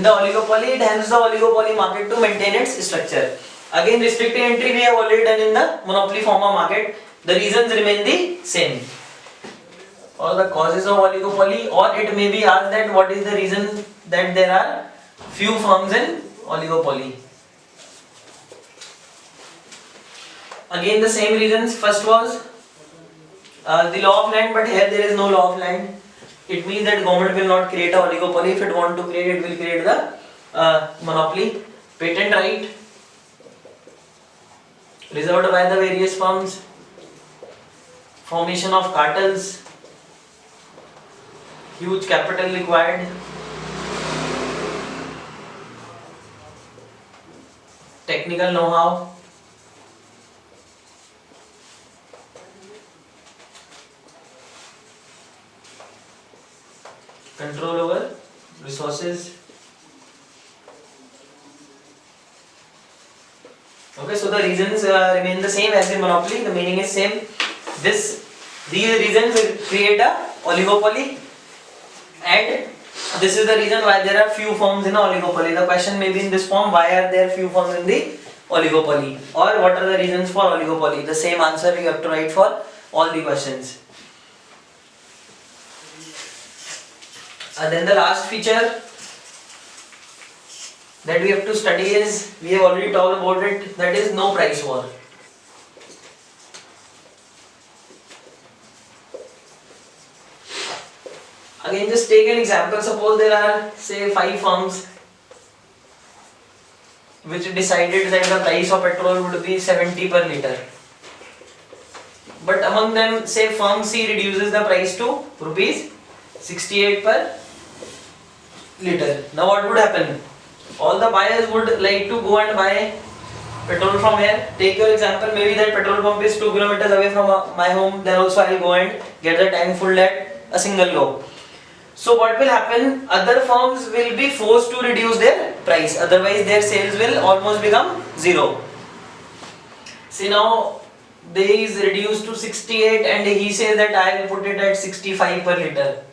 In the oligopoly, it helps the oligopoly market to maintain its structure. Again, restricted entry we have already done in the monopoly form of market. The reasons remain the same. Or the causes of oligopoly, or it may be asked that what is the reason that there are few firms in oligopoly. Again, the same reasons. First was the law of land, but here there is no law of land. It means that government will not create a oligopoly. If it want to create, it will create the monopoly. Patent right reserved by the various firms. Formation of cartels. Huge capital required. Technical know-how. Control over resources. Okay, so the reasons remain the same as in monopoly. The meaning is same. These reasons will create a oligopoly, and this is the reason why there are few firms in a oligopoly. The question may be in this form: why are there few firms in the oligopoly, or what are the reasons for oligopoly? The same answer you have to write for all the questions. And then the last feature that we have to study is, we have already talked about it, that is no price war. Again, just take an example. Suppose there are say 5 firms which decided that the price of petrol would be 70 per liter. But among them, say firm C reduces the price to rupees 68 per liter. Now what would happen? All the buyers would like to go and buy petrol from here. Take your example, maybe that petrol pump is 2 kilometers away from my home. Then also I will go and get the tank full at a single go. So what will happen? Other firms will be forced to reduce their price. Otherwise their sales will almost become zero. See, now they is reduced to 68 and he says that I will put it at 65 per liter.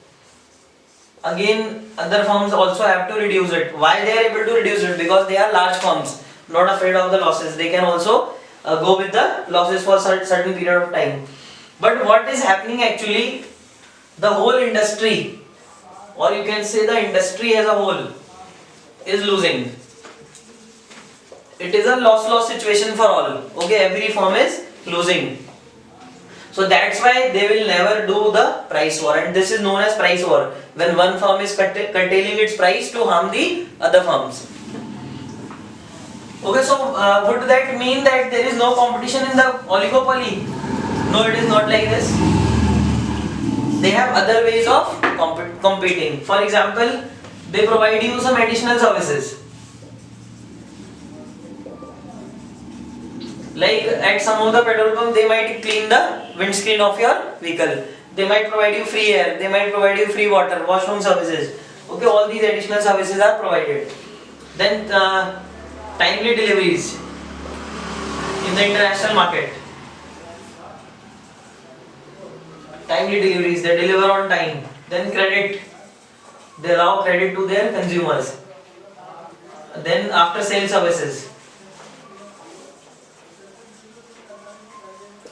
Again, other firms also have to reduce it. Why they are able to reduce it? Because they are large firms, not afraid of the losses. They can also go with the losses for certain period of time. But what is happening actually, the whole industry, or you can say the industry as a whole, is losing. It is a loss-loss situation for all. Okay, every firm is losing. So that's why they will never do the price war, and this is known as price war, when one firm is curtailing its price to harm the other firms. Okay, so would that mean that there is no competition in the oligopoly? No, it is not like this. They have other ways of competing. For example, they provide you some additional services. Like at some of the petrol pumps, they might clean the windscreen of your vehicle. They might provide you free air. They might provide you free water, washroom services. Okay, all these additional services are provided. Then timely deliveries in the international market. Timely deliveries, they deliver on time. Then credit, they allow credit to their consumers. Then after sale services.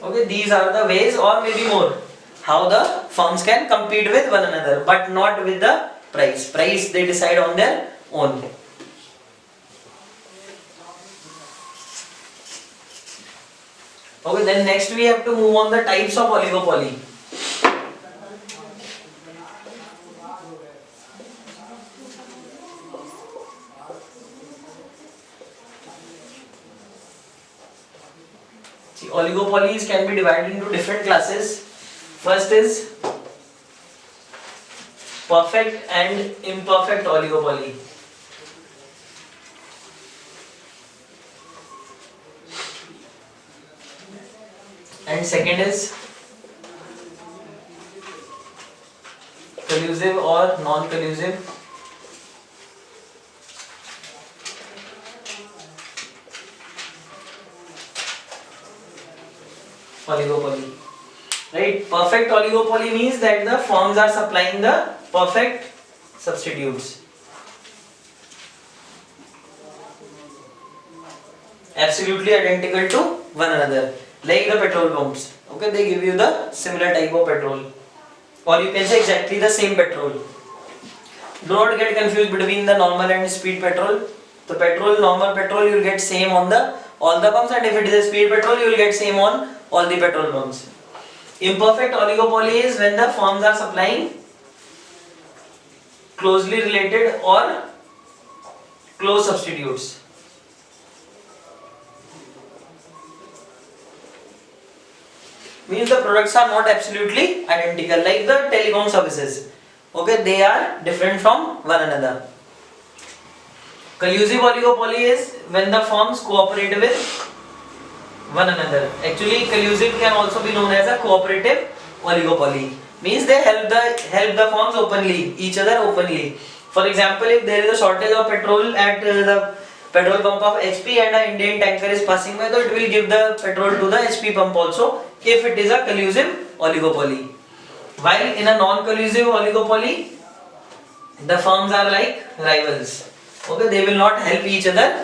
Okay, these are the ways, or maybe more, how the firms can compete with one another, but not with the price. Price they decide on their own. Okay, then next we have to move on the types of oligopoly. See, oligopolies can be divided into different classes. First is perfect and imperfect oligopoly. And second is collusive or non-collusive. Oligopoly. Right? Perfect oligopoly means that the firms are supplying the perfect substitutes. absolutely identical to one another, like the petrol pumps. Okay, they give you the similar type of petrol, or you can say exactly the same petrol. Do not get confused between the normal and speed petrol. The petrol, normal petrol, you will get same on the all the pumps, and if it is a speed petrol, you will get same on all the petrol pumps. Imperfect oligopoly is when the firms are supplying closely related or close substitutes. Means the products are not absolutely identical, like the telecom services. Okay, they are different from one another. Collusive oligopoly is when the firms cooperate with one another. Actually, collusive can also be known as a cooperative oligopoly. Means they help the firms openly, each other openly. For example, if there is a shortage of petrol at the petrol pump of HP and an Indian tanker is passing by, so it will give the petrol to the HP pump also, if it is a collusive oligopoly. While in a non-collusive oligopoly, the firms are like rivals. Okay, they will not help each other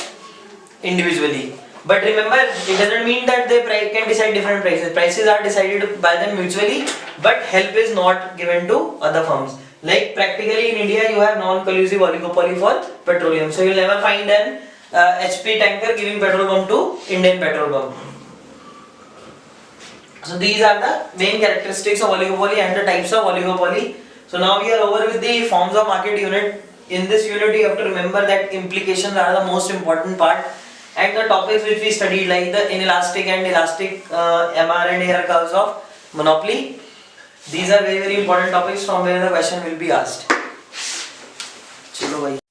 individually. But remember, it doesn't mean that they can decide different prices. Prices are decided by them mutually, but help is not given to other firms. Like practically in India, you have non-collusive oligopoly for petroleum. So you'll never find an HP tanker giving petrol pump to Indian petrol pump. So these are the main characteristics of oligopoly and the types of oligopoly. So now we are over with the forms of market unit. In this unit you have to remember that implications are the most important part, and the topics which we studied like the inelastic and elastic MR and AR curves of monopoly. These are very important topics from where the question will be asked. Chalo bhai.